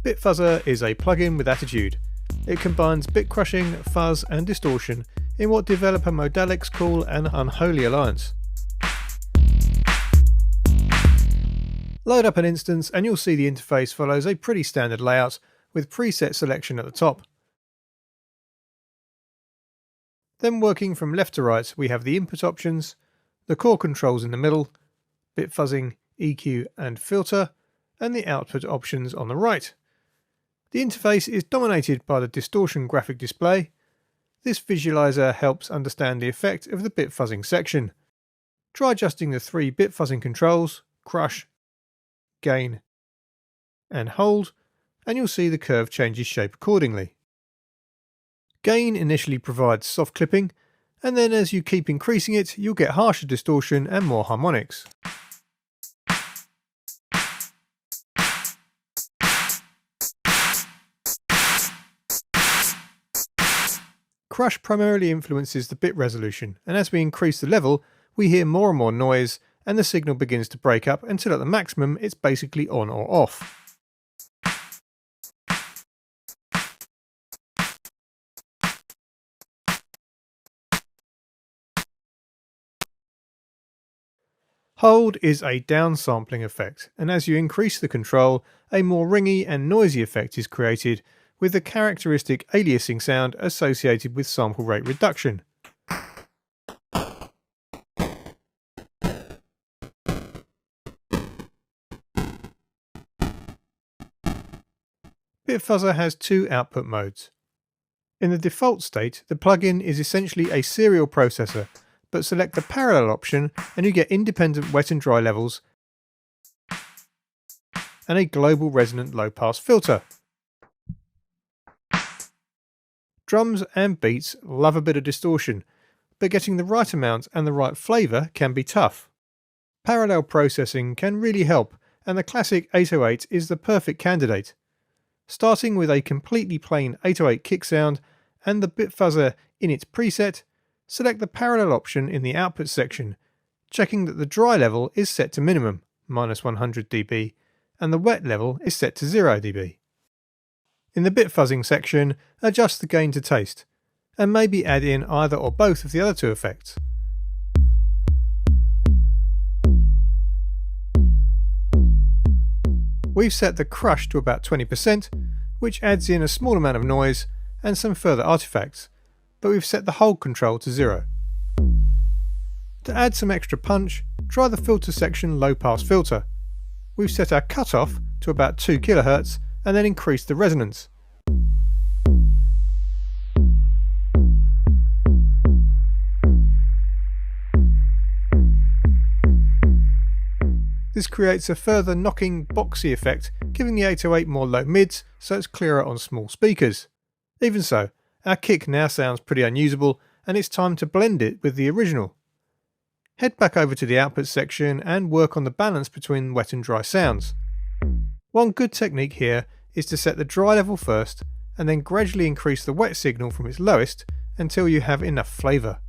BitFuzzer is a plugin with attitude. It combines bit crushing, fuzz and distortion in what developer Modalics call an unholy alliance. Load up an instance and you'll see the interface follows a pretty standard layout with preset selection at the top. Then working from left to right we have the input options, the core controls in the middle, bit fuzzing, EQ and filter, and the output options on the right. The interface is dominated by the distortion graphic display. This visualizer helps understand the effect of the bit fuzzing section. Try adjusting the 3 bit fuzzing controls, crush, gain and hold, and you'll see the curve changes shape accordingly. Gain initially provides soft clipping, and then as you keep increasing it you'll get harsher distortion and more harmonics. Crush primarily influences the bit resolution, and as we increase the level we hear more and more noise and the signal begins to break up until at the maximum it's basically on or off. Hold is a downsampling effect, and as you increase the control, a more ringy and noisy effect is created with the characteristic aliasing sound associated with sample rate reduction. BitFuzzer has 2 output modes. In the default state, the plugin is essentially a serial processor, but select the parallel option and you get independent wet and dry levels and a global resonant low pass filter. Drums and beats love a bit of distortion, but getting the right amount and the right flavour can be tough. Parallel processing can really help, and the classic 808 is the perfect candidate. Starting with a completely plain 808 kick sound and the BitFuzzer in its preset, select the parallel option in the output section, checking that the dry level is set to minimum, -100 dB, and the wet level is set to 0 dB. In the bit fuzzing section, adjust the gain to taste, and maybe add in either or both of the other 2 effects. We've set the crush to about 20%, which adds in a small amount of noise and some further artifacts, but we've set the hold control to 0. To add some extra punch, try the filter section low pass filter. We've set our cutoff to about 2 kHz and then increased the resonance. This creates a further knocking, boxy effect, giving the 808 more low mids so it's clearer on small speakers. Even so, our kick now sounds pretty unusable and it's time to blend it with the original. Head back over to the output section and work on the balance between wet and dry sounds. One good technique here is to set the dry level first and then gradually increase the wet signal from its lowest until you have enough flavour.